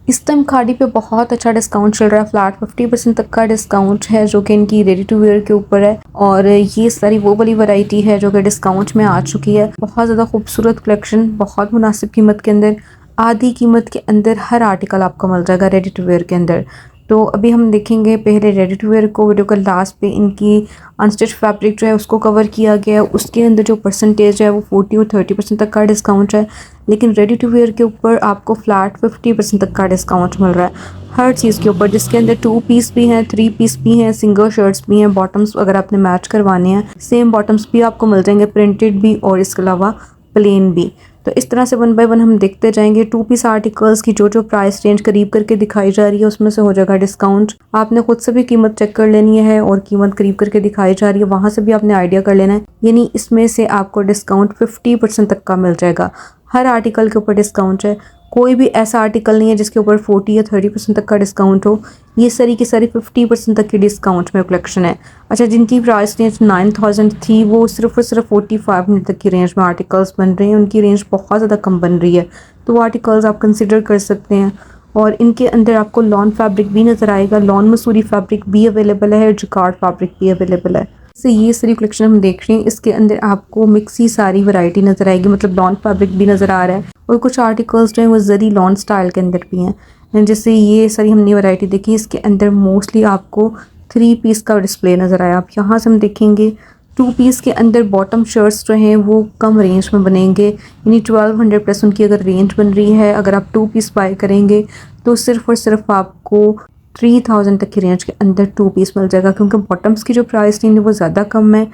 इस टाइम खाड़ी पे बहुत अच्छा डिस्काउंट चल रहा है, फ्लैट 50% तक का डिस्काउंट है जो कि इनकी रेडी टू वेयर के ऊपर है। और ये सारी वो वाली वैरायटी है जो कि डिस्काउंट में आ चुकी है। बहुत ज़्यादा खूबसूरत कलेक्शन, बहुत मुनासिब कीमत के अंदर, आधी कीमत के अंदर हर आर्टिकल आपको मिल जाएगा रेडी टू वेयर के अंदर। तो अभी हम देखेंगे पहले रेडी टू वेयर को। वीडियो का लास्ट पे इनकी अनस्टिच फैब्रिक जो है उसको कवर किया गया है। उसके अंदर जो परसेंटेज है वो 40 और 30% तक का डिस्काउंट है। लेकिन रेडी टू वेयर के ऊपर आपको फ्लैट 50% तक का डिस्काउंट मिल रहा है हर चीज़ के ऊपर, जिसके अंदर 2 पीस भी हैं, 3 पीस भी हैं, सिंगल शर्ट्स भी हैं, बॉटम्स अगर आपने मैच करवाने हैं सेम बॉटम्स भी आपको मिल जाएंगे, प्रिंटेड भी और इसके अलावा प्लेन भी। तो इस तरह से 1 बाय 1 हम देखते जाएंगे। 2 पीस आर्टिकल्स की जो प्राइस रेंज करीब करके दिखाई जा रही है उसमें से हो जाएगा डिस्काउंट। आपने खुद से भी कीमत चेक कर लेनी है और कीमत करीब करके दिखाई जा रही है वहां से भी आपने आइडिया कर लेना है। यानी इसमें से आपको डिस्काउंट 50% तक का मिल जाएगा। हर आर्टिकल के ऊपर डिस्काउंट है। कोई भी ऐसा आर्टिकल नहीं है जिसके ऊपर 40 या 30% तक का डिस्काउंट हो। ये सारी की सारी 50% तक की डिस्काउंट में कलेक्शन है। अच्छा, जिनकी प्राइस रेंज 9000 थी वो सिर्फ और सिर्फ 4500 तक की रेंज में आर्टिकल्स बन रहे हैं। उनकी रेंज बहुत ज़्यादा कम बन रही है, तो वो आर्टिकल्स आप कंसिडर कर सकते हैं। और इनके अंदर आपको लॉन फैब्रिक भी नज़र आएगा, लॉन मसूरी फैब्रिक भी अवेलेबल है, जिकार्ड फैब्रिक भी अवेलेबल है। से ये सारी कलेक्शन हम देख रहे हैं, इसके अंदर आपको मिक्स ही सारी वैरायटी नज़र आएगी, मतलब लॉन फैब्रिक भी नज़र आ रहा है और कुछ आर्टिकल्स जो है वो जरी लॉन स्टाइल के अंदर भी हैं। जैसे ये सारी हमने वैरायटी देखी, इसके अंदर मोस्टली आपको 3 पीस का डिस्प्ले नज़र आया। आप यहाँ से हम देखेंगे 2 पीस के अंदर बॉटम शर्ट्स जो हैं वो कम रेंज में बनेंगे, यानी 1200 प्लस उनकी अगर रेंज बन रही है। अगर आप 2 पीस बाय करेंगे तो सिर्फ और सिर्फ आपको 3000 तक की रेंज के अंदर 2 पीस मिल जाएगा, क्योंकि बॉटम्स की जो प्राइस रेंज है वो ज़्यादा कम है।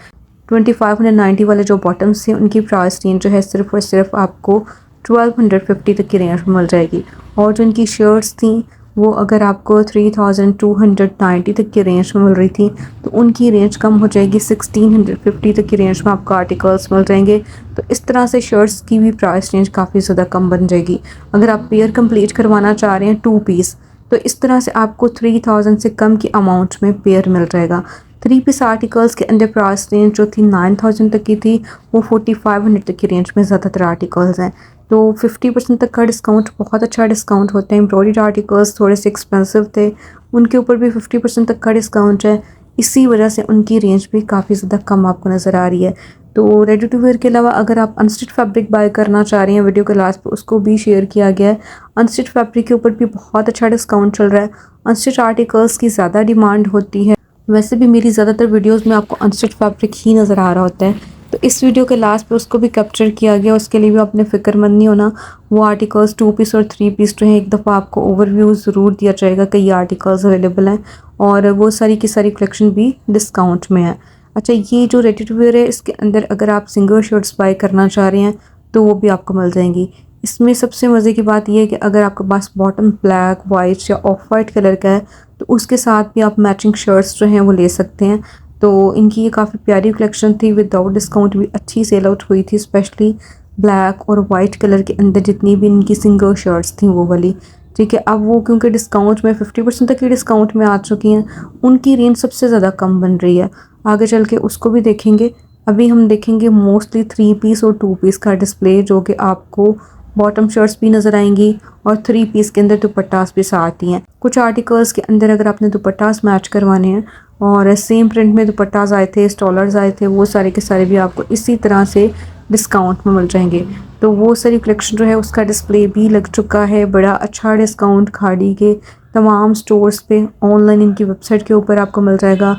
2590 वाले जो बॉटम्स हैं उनकी प्राइस रेंज जो है सिर्फ और सिर्फ आपको 1250 तक की रेंज में मिल जाएगी। और जो इनकी शर्ट्स थी वो अगर आपको 3290 तक की रेंज में मिल रही थी तो उनकी रेंज कम हो जाएगी, 1650 तक की रेंज में आपको आर्टिकल्स मिल जाएंगे। तो इस तरह से शर्ट्स की भी प्राइस रेंज काफ़ी ज़्यादा कम बन जाएगी। अगर आप पेयर कंप्लीट करवाना चाह रहे हैं 2 पीस, तो इस तरह से आपको 3000 से कम की अमाउंट में पेयर मिल जाएगा। 3 पीस आर्टिकल्स के अंदर प्राइस रेंज जो थी 9000 तक की थी वो 4500 तक की रेंज में ज़्यादातर आर्टिकल्स हैं। तो 50% तक का डिस्काउंट बहुत अच्छा डिस्काउंट होता है। एम्ब्रॉयडर्ड आर्टिकल्स थोड़े से एक्सपेंसिव थे, उनके ऊपर भी 50% तक का डिस्काउंट है। इसी वजह से उनकी रेंज भी काफ़ी ज़्यादा कम आपको नज़र आ रही है। तो रेडी टू वेयर के अलावा अगर आप अनस्टिच फैब्रिक बाय करना चाह रहे हैं, वीडियो के लास्ट पे उसको भी शेयर किया गया है। अनस्टिच फैब्रिक के ऊपर भी बहुत अच्छा डिस्काउंट चल रहा है। अनस्टिच आर्टिकल्स की ज़्यादा डिमांड होती है। वैसे भी मेरी ज़्यादातर वीडियोस में आपको अनस्टिच फैब्रिक ही नज़र आ रहा होता है, तो इस वीडियो के लास्ट पे उसको भी कैप्चर किया गया। उसके लिए भी आपने फ़िक्रमंद नहीं होना। वो आर्टिकल्स 2 पीस और 3 पीस जो है एक दफ़ा आपको ओवरव्यू ज़रूर दिया जाएगा कि ये आर्टिकल्स अवेलेबल हैं और वो सारी की सारी कलेक्शन भी डिस्काउंट में है। अच्छा, ये जो रेडी टू वेयर है इसके अंदर अगर आप सिंगल शर्ट्स बाय करना चाह रहे हैं तो वो भी आपको मिल जाएंगी। इसमें सबसे मज़े की बात यह है कि अगर आपके पास बॉटम ब्लैक, वाइट या ऑफ वाइट कलर का है तो उसके साथ भी आप मैचिंग शर्ट्स जो हैं वो ले सकते हैं। तो इनकी ये काफ़ी प्यारी कलेक्शन थी, विदाउट डिस्काउंट भी अच्छी सेल आउट हुई थी, स्पेशली ब्लैक और वाइट कलर के अंदर जितनी भी इनकी सिंगल शर्ट्स थी वो वाली। ठीक है, अब वो क्योंकि डिस्काउंट में 50% तक की डिस्काउंट में आ चुकी हैं, उनकी रेंज सबसे ज़्यादा कम बन रही है। आगे चल के उसको भी देखेंगे। अभी हम देखेंगे मोस्टली 3 पीस और 2 पीस का डिस्प्ले, जो कि आपको बॉटम शर्ट्स भी नज़र आएंगी और 3 पीस के अंदर दुपट्टास भी साथ ही हैं। कुछ आर्टिकल्स के अंदर अगर आपने दुपट्टास मैच करवाने हैं और सेम प्रिंट में दुपट्टास आए थे, स्टॉलर्स आए थे, वो सारे के सारे भी आपको इसी तरह से डिस्काउंट में मिल जाएंगे। तो वो सारी कलेक्शन जो है उसका डिस्प्ले भी लग चुका है। बड़ा अच्छा डिस्काउंट खाड़ी के तमाम स्टोर्स पे, ऑनलाइन इनकी वेबसाइट के ऊपर आपको मिल जाएगा।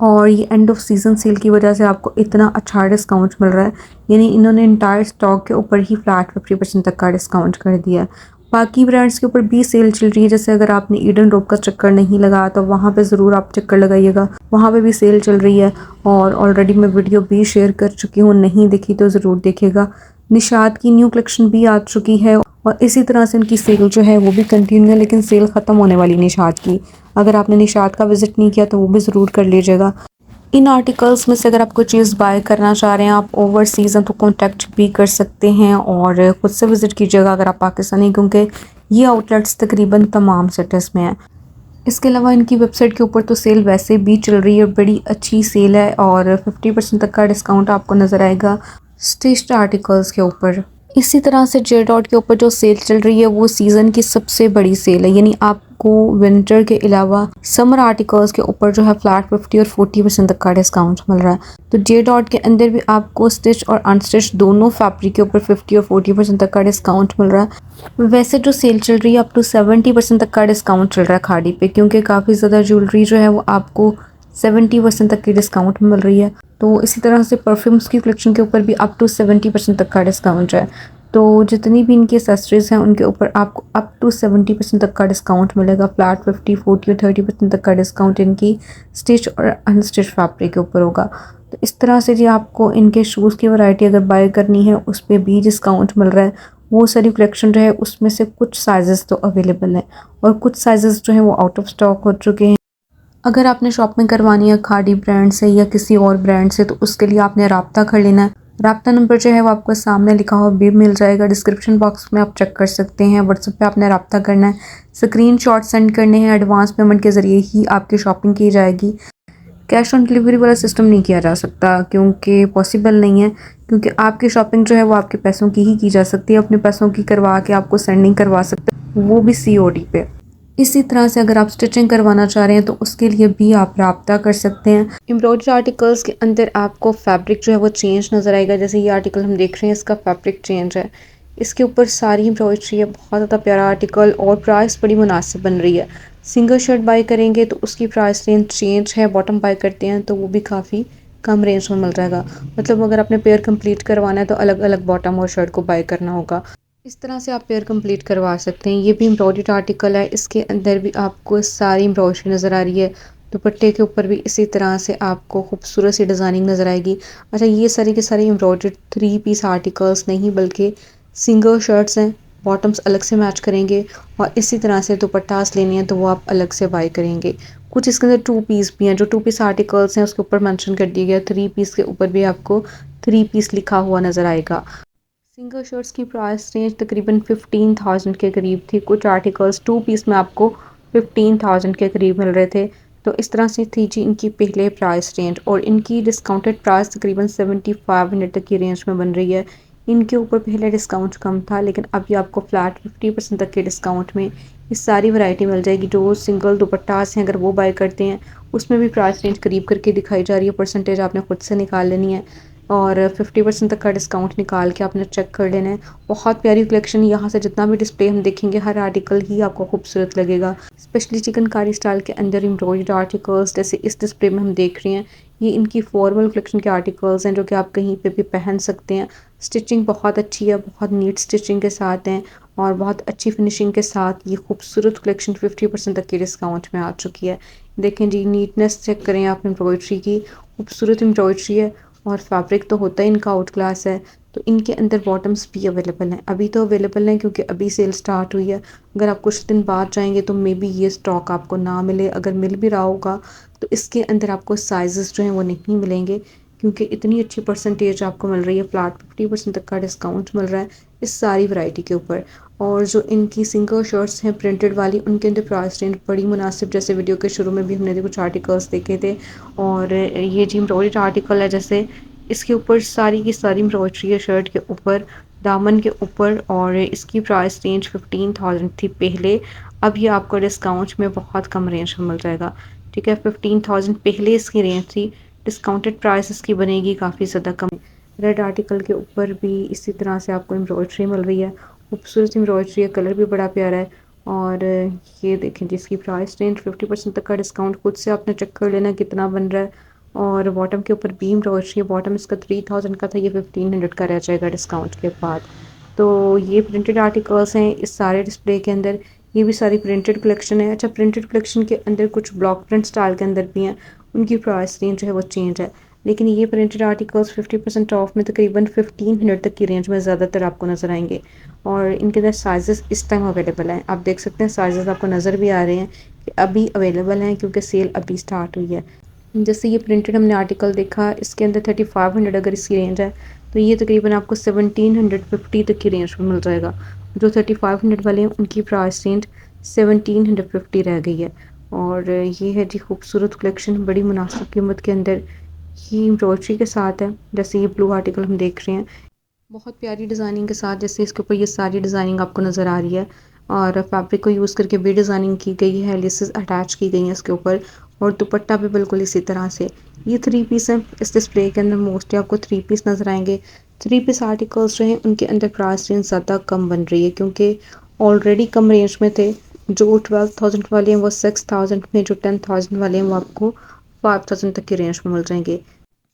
और ये एंड ऑफ सीज़न सेल की वजह से आपको इतना अच्छा डिस्काउंट मिल रहा है, यानी इन्होंने इंटायर स्टॉक के ऊपर ही फ्लैट 50% तक का डिस्काउंट कर दिया है। बाकी ब्रांड्स के ऊपर भी सेल चल रही है, जैसे अगर आपने ईडन रोप का चक्कर नहीं लगा तो वहाँ पे ज़रूर आप चक्कर लगाइएगा, वहाँ पे भी सेल चल रही है। और ऑलरेडी मैं वीडियो भी शेयर कर चुकी हूँ, नहीं देखी तो ज़रूर देखेगा। निशात की न्यू कलेक्शन भी आ चुकी है और इसी तरह से इनकी सेल जो है वो भी कंटिन्यू है, लेकिन सेल ख़त्म होने वाली निशात की। अगर आपने निशात का विज़िट नहीं किया तो वो भी ज़रूर कर लीजिएगा। इन आर्टिकल्स में से अगर आप कोई चीज़ बाय करना चाह रहे हैं, आप ओवरसीज़ हैं तो कॉन्टैक्ट भी कर सकते हैं और ख़ुद से विज़िट कीजिएगा अगर आप पाकिस्तानी, क्योंकि ये आउटलेट्स तकरीबन तमाम सिटीज़ में हैं। इसके अलावा इनकी वेबसाइट के ऊपर तो सेल वैसे भी चल रही है, बड़ी अच्छी सेल है और 50% तक का डिस्काउंट आपको नज़र आएगा स्टिच्ड आर्टिकल्स के ऊपर। इसी तरह से जे डॉट के ऊपर जो सेल चल रही है वो सीज़न की सबसे बड़ी सेल है, यानी आपको विंटर के अलावा समर आर्टिकल्स के ऊपर जो है फ्लैट 50 और 40% तक का डिस्काउंट मिल रहा है। तो जे डॉट के अंदर भी आपको स्टिच और अनस्टिच दोनों फैब्रिक के ऊपर 50 और 40% तक का डिस्काउंट मिल रहा है। वैसे जो सेल चल रही है अप टू 70% तक का डिस्काउंट चल रहा है खाड़ी पे, क्योंकि काफ़ी ज़्यादा ज्वेलरी जो है वो आपको 70% तक की डिस्काउंट मिल रही है। तो इसी तरह से परफ्यूम्स की कलेक्शन के ऊपर भी अप टू 70% तक का डिस्काउंट है। तो जितनी भी इनकी एसेसरीज़ हैं उनके ऊपर आपको अप टू 70% तक का डिस्काउंट मिलेगा। फ्लैट 50, 40 और 30% तक का डिस्काउंट इनकी स्टिच और अनस्टिच फैब्रिक के ऊपर होगा। तो इस तरह से जी आपको इनके शूज़ की वैरायटी अगर बाय करनी है उस पर भी डिस्काउंट मिल रहा है। वो सारी कलेक्शन जो है उसमें से कुछ साइज़ेस तो अवेलेबल हैं और कुछ साइज़ेस जो हैं वो आउट ऑफ स्टॉक हो चुके हैं। अगर आपने शॉपिंग करवानी है खादी ब्रांड से या किसी और ब्रांड से तो उसके लिए आपने राब्ता कर लेना है। राब्ता नंबर जो है वो आपको सामने लिखा हुआ भी मिल जाएगा, डिस्क्रिप्शन बॉक्स में आप चेक कर सकते हैं। व्हाट्सएप पे आपने राब्ता करना है, स्क्रीनशॉट सेंड करने हैं, एडवांस पेमेंट के ज़रिए ही आपकी शॉपिंग की जाएगी। कैश ऑन डिलीवरी वाला सिस्टम नहीं किया जा सकता क्योंकि पॉसिबल नहीं है, क्योंकि आपकी शॉपिंग जो है वो आपके पैसों की ही की जा सकती है। अपने पैसों की करवा के आपको सेंड नहीं करवा सकते, वो भी सीओडी पे। इसी तरह से अगर आप स्टिचिंग करवाना चाह रहे हैं तो उसके लिए भी आप राब्ता कर सकते हैं। एम्ब्रॉयडरी आर्टिकल्स के अंदर आपको फैब्रिक जो है वो चेंज नज़र आएगा। जैसे ये आर्टिकल हम देख रहे हैं, इसका फैब्रिक चेंज है, इसके ऊपर सारी एम्ब्रॉयडरी है। बहुत ज़्यादा प्यारा आर्टिकल और प्राइस बड़ी मुनासिब बन रही है। सिंगल शर्ट बाय करेंगे तो उसकी प्राइस रेंज चेंज है, बॉटम बाय करते हैं तो वो भी काफ़ी कम रेंज में मिल जाएगा। मतलब अगर आपने पेयर कंप्लीट करवाना है तो अलग अलग बॉटम और शर्ट को बाय करना होगा। इस तरह से आप पेयर कंप्लीट करवा सकते हैं। ये भी एम्ब्रॉयडर्ड आर्टिकल है, इसके अंदर भी आपको सारी एम्ब्रॉयडरी नज़र आ रही है। दुपट्टे के ऊपर भी इसी तरह से आपको खूबसूरत सी डिज़ाइनिंग नज़र आएगी। अच्छा, ये सारी के सारी एम्ब्रॉयडर्ड 3 पीस आर्टिकल्स नहीं बल्कि सिंगल शर्ट्स हैं। बॉटम्स अलग से मैच करेंगे और इसी तरह से दुपट्टास लेने हैं तो वो आप अलग से बाय करेंगे। कुछ इसके अंदर 2 पीस भी हैं, जो 2 पीस आर्टिकल्स हैं उसके ऊपर मेंशन कर दिया गया। 3 पीस के ऊपर भी आपको 3 पीस लिखा हुआ नज़र आएगा। सिंगल शर्ट्स की प्राइस रेंज तकरीबन 15,000 के करीब थी। कुछ आर्टिकल्स 2 पीस में आपको 15,000 के करीब मिल रहे थे। तो इस तरह से थी जी इनकी पहले प्राइस रेंज, और इनकी डिस्काउंटेड प्राइस तकरीबन 7500 तक की रेंज में बन रही है। इनके ऊपर पहले डिस्काउंट कम था, लेकिन अभी आपको फ्लैट 50% तक के डिस्काउंट में ये सारी वैरायटी मिल जाएगी। जो सिंगल दुपट्टास हैं अगर वो बाय करते हैं उसमें भी प्राइस रेंज करीब करके दिखाई जा रही है। परसेंटेज आपने खुद से निकाल लेनी है और 50% तक का डिस्काउंट निकाल के आपने चेक कर लेना है। बहुत प्यारी कलेक्शन, यहाँ से जितना भी डिस्प्ले हम देखेंगे हर आर्टिकल ही आपको खूबसूरत लगेगा। स्पेशली चिकनकारी स्टाइल के अंदर एम्ब्रॉयडर्ड आर्टिकल्स जैसे इस डिस्प्ले में हम देख रहे हैं, ये इनकी फॉर्मल कलेक्शन के आर्टिकल्स हैं जो कि आप कहीं पे भी पहन सकते हैं। स्टिचिंग बहुत अच्छी है, बहुत नीट स्टिचिंग के साथ हैं और बहुत अच्छी फिनिशिंग के साथ ये खूबसूरत कलेक्शन 50% तक की डिस्काउंट में आ चुकी है। देखें जी, नीटनेस चेक करें आप एम्ब्रॉयडरी की, खूबसूरत एम्ब्रॉयडरी है और फैब्रिक तो होता ही इनका आउट क्लास है। तो इनके अंदर बॉटम्स भी अवेलेबल हैं, अभी तो अवेलेबल हैं क्योंकि अभी सेल स्टार्ट हुई है। अगर आप कुछ दिन बाद जाएंगे तो मे बी ये स्टॉक आपको ना मिले, अगर मिल भी रहा होगा तो इसके अंदर आपको साइजेस जो हैं वो नहीं मिलेंगे, क्योंकि इतनी अच्छी परसेंटेज आपको मिल रही है। फ्लैट 50% तक का डिस्काउंट मिल रहा है इस सारी वैरायटी के ऊपर। और जो इनकी सिंगल शर्ट्स हैं प्रिंटेड वाली, उनके अंदर प्राइस रेंज बड़ी मुनासिब, जैसे वीडियो के शुरू में भी हमने कुछ आर्टिकल्स देखे थे। और ये जी एम्ब्रॉयडर्ड आर्टिकल है, जैसे इसके ऊपर सारी की सारी एम्ब्रॉयडरी है शर्ट के ऊपर, दामन के ऊपर, और इसकी प्राइस रेंज 15,000 थी पहले। अब ये आपको डिस्काउंट में बहुत कम रेंज में मिल जाएगा। ठीक है, 15,000 पहले इसकी रेंज थी, डिस्काउंटेड प्राइस इसकी बनेगी काफ़ी ज़्यादा कम। रेड आर्टिकल के ऊपर भी इसी तरह से आपको एम्ब्रॉयडरी मिल रही है, खूबसूरत एम्ब्रॉयडरी है, कलर भी बड़ा प्यारा है। और ये देखें जिसकी प्राइस रेंज 50% तक का डिस्काउंट, खुद से आपने चेक कर लेना कितना बन रहा है। और बॉटम के ऊपर भी एम्ब्रॉयडरी है, बॉटम इसका 3000 का था, ये 1500 का रह जाएगा डिस्काउंट के बाद। तो ये प्रिंटेड आर्टिकल्स हैं इस सारे डिस्प्ले के अंदर, ये भी सारी प्रिंटेड कलेक्शन है। अच्छा, प्रिंटेड कलेक्शन के अंदर कुछ ब्लॉक प्रिंट स्टाइल के अंदर भी हैं, उनकी प्राइस रेंज जो है वो चेंज है। लेकिन ये प्रिंटेड आर्टिकल्स 50% ऑफ में तकरीबन 1500 तक की रेंज में ज़्यादातर आपको नज़र आएंगे। और इनके अंदर साइजेस इस टाइम अवेलेबल हैं, आप देख सकते हैं साइजेस आपको नज़र भी आ रहे हैं कि अभी अवेलेबल हैं क्योंकि सेल अभी स्टार्ट हुई है। जैसे ये प्रिंटेड हमने आर्टिकल देखा, इसके अंदर 3500 अगर इसकी रेंज है तो ये तकरीबन आपको 1750 तक की रेंज में मिल जाएगा। जो 3500 वाले हैं उनकी प्राइस रेंज 1750 रह गई है। और ये है जी खूबसूरत कलेक्शन, बड़ी मुनासिब कीमत के अंदर, ये एम्ब्रॉयडरी के साथ है। जैसे ये ब्लू आर्टिकल हम देख रहे हैं, बहुत प्यारी डिज़ाइनिंग के साथ जैसे इसके ऊपर ये सारी डिज़ाइनिंग आपको नज़र आ रही है और फैब्रिक को यूज़ करके भी डिज़ाइनिंग की गई है, लेसेस अटैच की गई हैं इसके ऊपर और दुपट्टा भी बिल्कुल इसी तरह से। ये थ्री पीस है, इस डिस्प्ले के अंदर मोस्टली आपको थ्री पीस नज़र आएंगे। थ्री पीस आर्टिकल्स जो हैं उनके अंदर प्राइस रेंज ज़्यादा कम बन रही है क्योंकि ऑलरेडी कम रेंज में थे। जो 12,000 वाले हैं वो 6,000 में, जो 10,000 वाले हैं वो आपको 5,000 तक की रेंज में मिल जाएंगे।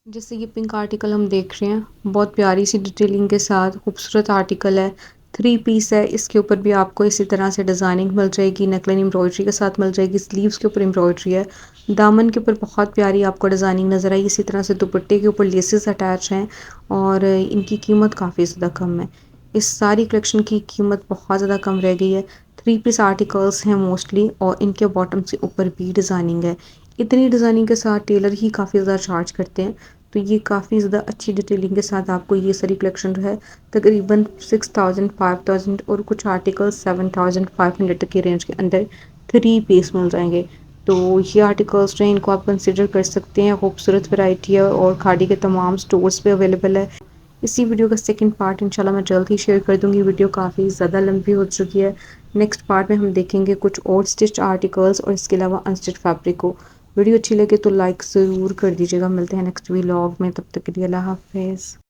जैसे ये पिंक आर्टिकल हम देख रहे हैं, बहुत प्यारी सी डिटेलिंग के साथ खूबसूरत आर्टिकल है, थ्री पीस है। इसके ऊपर भी आपको इसी तरह से डिज़ाइनिंग मिल जाएगी, नेकलाइन एम्ब्रॉयडरी के साथ मिल जाएगी, स्लीव्स के ऊपर एम्ब्रॉयडरी है, दामन के ऊपर बहुत प्यारी आपको डिज़ाइनिंग नज़र आई। इसी तरह से दुपट्टे के ऊपर लेसेस अटैच हैं और इनकी कीमत काफ़ी ज़्यादा कम है। इस सारी कलेक्शन की कीमत बहुत ज़्यादा कम रह गई है। थ्री पीस आर्टिकल्स हैं मोस्टली और इनके बॉटम से ऊपर भी डिज़ाइनिंग है। इतनी डिज़ाइनिंग के साथ टेलर ही काफ़ी ज़्यादा चार्ज करते हैं, तो ये काफ़ी ज़्यादा अच्छी डिटेलिंग के साथ आपको ये सारी कलेक्शन जो है तकरीबन 6,000 5,000 और कुछ आर्टिकल्स 7,500 तक की रेंज के अंदर थ्री पीस मिल जाएंगे। तो ये आर्टिकल्स जो हैं इनको आप कंसिडर कर सकते हैं, खूबसूरत वैरायटी है और खाड़ी के तमाम स्टोर्स पे अवेलेबल है। इसी वीडियो का सेकंड पार्ट इंशाल्लाह मैं जल्द ही शेयर कर दूंगी। वीडियो काफ़ी ज़्यादा लंबी हो चुकी है। नेक्स्ट पार्ट में हम देखेंगे कुछ और स्टिच आर्टिकल्स और इसके अलावा अनस्टिच फैब्रिक को। वीडियो अच्छी लगे तो लाइक ज़रूर कर दीजिएगा। मिलते हैं नेक्स्ट व्लॉग में, तब तक के लिए अल्लाह हाफ़िज़।